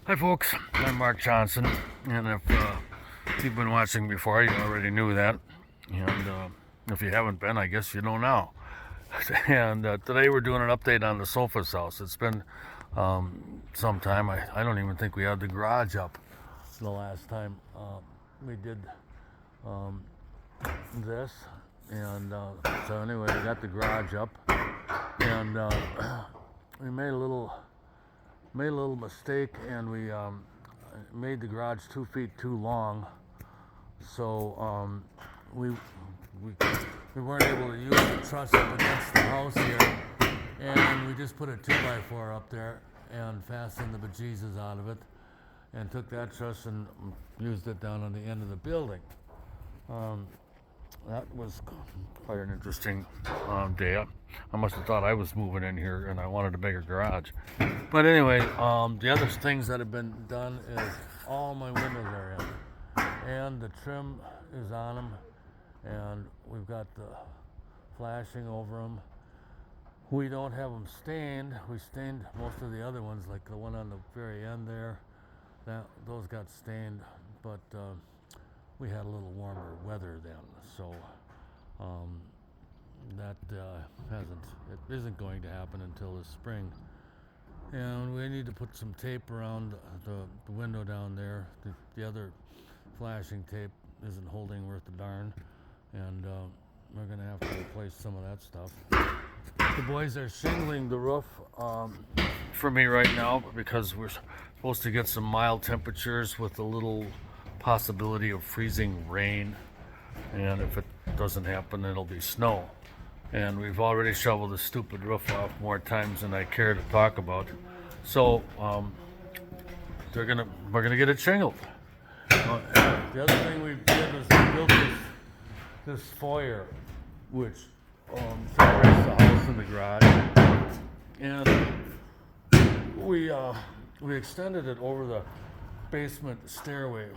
Hi folks, I'm Mark Johnson, and if you've been watching before, you already knew that, and if you haven't been, I guess you know now. And today we're doing an update on the Sophus House. It's been some time. I don't even think we had the garage up the last time we did um, this, and so anyway, we got the garage up, and we made a little mistake, and we made the garage 2 feet too long, so we, we we weren't able to use the truss up against the house here, and we just put a 2x4 up there and fastened the bejesus out of it, and took that truss and used it down on the end of the building. Um, that was quite an interesting day. I must have thought I was moving in here and I wanted a bigger garage. But anyway, the other things that have been done is all my windows are in, and the trim is on them, and we've got the flashing over them. We don't have them stained. We stained most of the other ones, like the one on the very end there. Those got stained, but we had a little warmer weather then, so that it isn't going to happen until this spring. And we need to put some tape around the window down there. The other flashing tape isn't holding worth a darn, and we're going to have to replace some of that stuff. The boys are shingling the roof for me right now because we're supposed to get some mild temperatures with a little possibility of freezing rain, and if it doesn't happen, it'll be snow. And we've already shoveled the stupid roof off more times than I care to talk about. So we're gonna get it shingled. The other thing we did was we built this foyer, which separates the house and the garage, and we extended it over the basement stairway.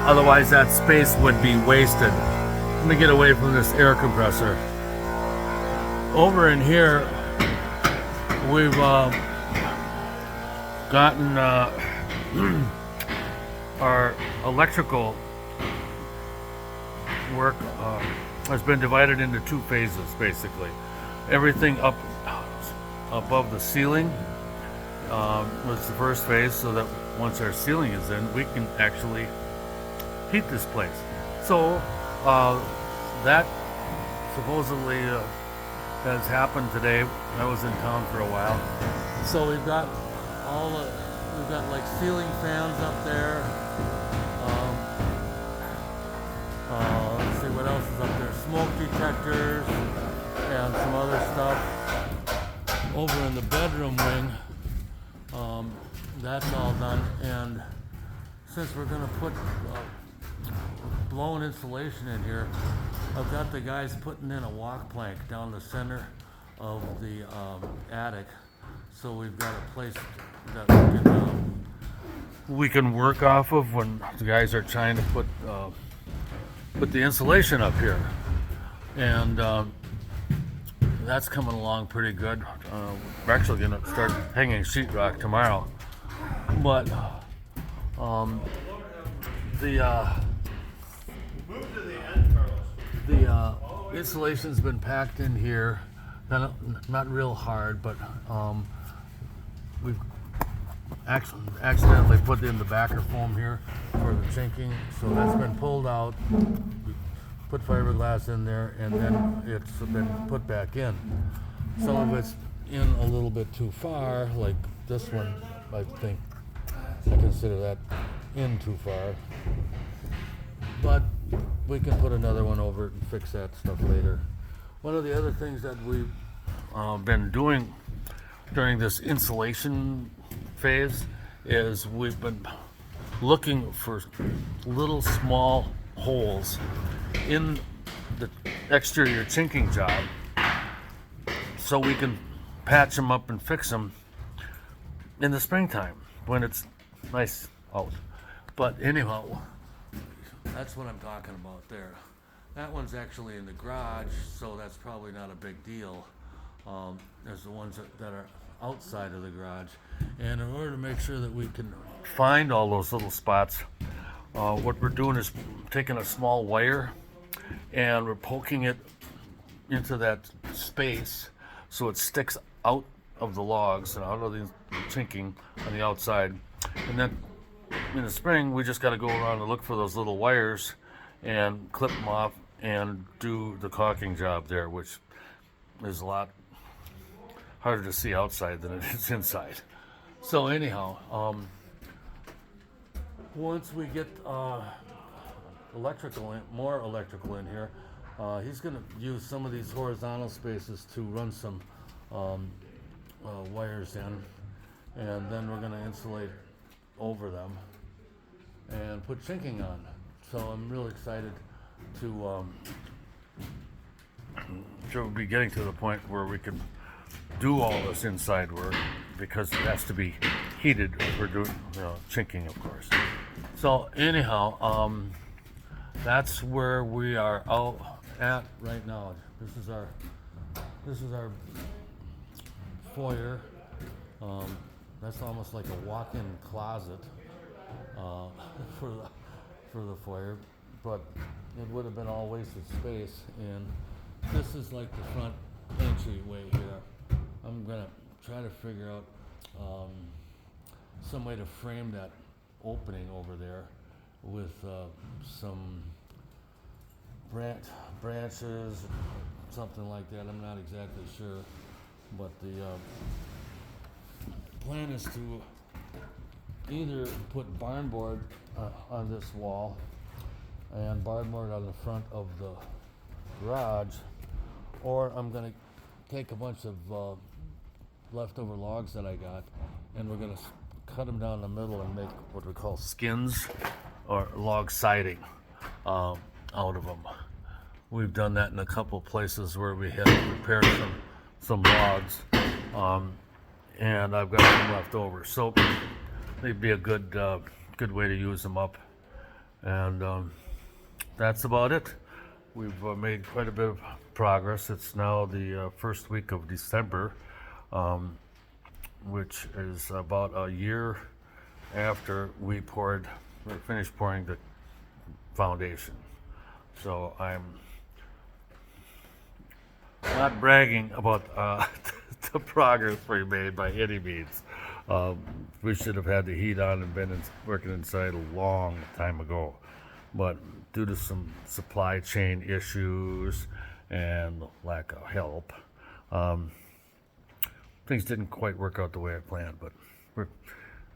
Otherwise, that space would be wasted. Let me get away from this air compressor. Over in here, we've gotten our electrical work has been divided into two phases, basically. Everything up above the ceiling was the first phase, so that once our ceiling is in, we can actually heat this place. So that supposedly has happened today. I was in town for a while, so we've got like ceiling fans up there. Let's see what else is up there. Smoke detectors and some other stuff. Over in the bedroom wing, that's all done. And since we're going to put blown insulation in here, I've got the guys putting in a walk plank down the center of the attic, so we've got a place that we can work off of when the guys are trying to put the insulation up here, and that's coming along pretty good. We're actually going to start hanging sheetrock tomorrow, but the insulation's been packed in here, not real hard, but we've accidentally put in the backer foam here for the chinking, so that's been pulled out. We put fiberglass in there, and then it's been put back in. Some of it's in a little bit too far, like this one. I think I consider that in too far, but we can put another one over it and fix that stuff later. One of the other things that we've been doing during this insulation phase is we've been looking for little small holes in the exterior chinking job so we can patch them up and fix them in the springtime when it's nice out. But anyhow, that's what I'm talking about there. That one's actually in the garage, so that's probably not a big deal. as the ones that are outside of the garage. And in order to make sure that we can find all those little spots, what we're doing is taking a small wire and we're poking it into that space so it sticks out of the logs and out of the chinking on the outside. And then in the spring, we just got to go around and look for those little wires and clip them off and do the caulking job there, which is a lot harder to see outside than it is inside. So anyhow, once we get more electrical in here, he's going to use some of these horizontal spaces to run some wires in, and then we're going to insulate over them and put chinking on. So I'm really excited to be getting to the point where we can do all this inside work, because it has to be heated. We're doing chinking, of course. So anyhow, that's where we are out at right now. This is our foyer. That's almost like a walk-in closet for the foyer, but it would have been all wasted space. And this is like the front entryway here. I'm gonna try to figure out some way to frame that opening over there with some branches, something like that. I'm not exactly sure, but the plan is to either put barn board on this wall and barn board on the front of the garage, or I'm going to take a bunch of leftover logs that I got, and we're going to cut them down the middle and make what we call skins or log siding out of them. We've done that in a couple places where we had prepared some logs, and I've got some left over. So they'd be a good way to use them up. And that's about it. We've made quite a bit of progress. It's now the first week of December, which is about a year after we finished pouring the foundation. So I'm not bragging about the progress we made by any means. We should have had the heat on and been working inside a long time ago. But due to some supply chain issues and lack of help, things didn't quite work out the way I planned. But we're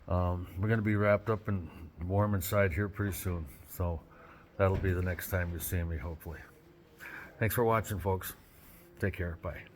going to be wrapped up and warm inside here pretty soon. So that'll be the next time you see me, hopefully. Thanks for watching, folks. Take care. Bye.